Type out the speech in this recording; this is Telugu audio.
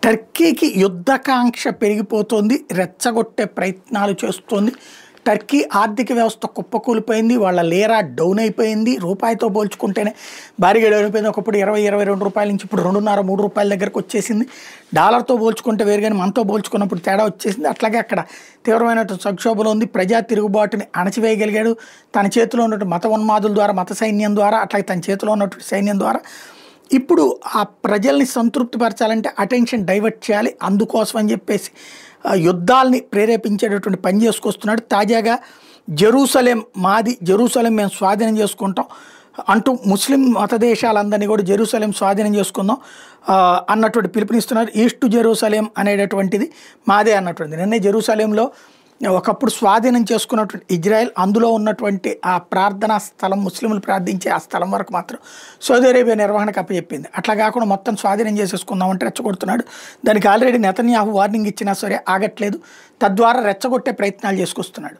టర్కీకి యుద్ధకాంక్ష పెరిగిపోతోంది. రెచ్చగొట్టే ప్రయత్నాలు చేస్తోంది. టర్కీ ఆర్థిక వ్యవస్థ కుప్పకూలిపోయింది. వాళ్ళ లీరా డౌన్ అయిపోయింది. రూపాయితో పోల్చుకుంటేనే భారీగా డౌన్ అయిపోయింది. ఒకప్పుడు 20-22 రూపాయల నుంచి ఇప్పుడు 2.5-3 రూపాయల దగ్గరకు వచ్చేసింది. డాలర్తో పోల్చుకుంటే వేరు, కానీ మనతో పోల్చుకున్నప్పుడు తేడా వచ్చేసింది. అట్లాగే అక్కడ తీవ్రమైన సంక్షోభంలో ఉంది. ప్రజా తిరుగుబాటుని అణచివేయగలిగాడు. తన చేతిలో ఉన్నటువంటి మత ఉన్మాదుల ద్వారా, మత సైన్యం ద్వారా, అట్లాగే తన చేతిలో ఉన్నటువంటి సైన్యం ద్వారా. ఇప్పుడు ఆ ప్రజల్ని సంతృప్తిపరచాలంటే అటెన్షన్ డైవర్ట్ చేయాలి. అందుకోసం అని చెప్పేసి యుద్ధాలని ప్రేరేపించేటటువంటి పని చేసుకొస్తున్నాడు. తాజాగా జెరూసలేం మాది, జెరూసలేం మేము స్వాధీనం చేసుకుంటాం అంటూ ముస్లిం మత దేశాలందరినీ కూడా జెరూసలేం స్వాధీనం చేసుకుందాం అన్నటువంటి పిలుపునిస్తున్నారు. ఈస్ట్ జెరూసలేం అనేటటువంటిది మాదే అన్నటువంటిది. నిన్నే జెరూసలేంలో ఒకప్పుడు స్వాధీనం చేసుకున్నటువంటి ఇజ్రాయెల్, అందులో ఉన్నటువంటి ఆ ప్రార్థనా స్థలం, ముస్లింలు ప్రార్థించే ఆ స్థలం వరకు మాత్రం సౌదీ అరేబియా నిర్వహణకు అప్పచెప్పింది. అట్లా కాకుండా మొత్తం స్వాధీనం చేసేసుకుందామంటే రెచ్చగొడుతున్నాడు. దానికి ఆల్రెడీ నెతన్యాహు వార్నింగ్ ఇచ్చినా సరే ఆగట్లేదు. తద్వారా రెచ్చగొట్టే ప్రయత్నాలు చేసుకొస్తున్నాడు.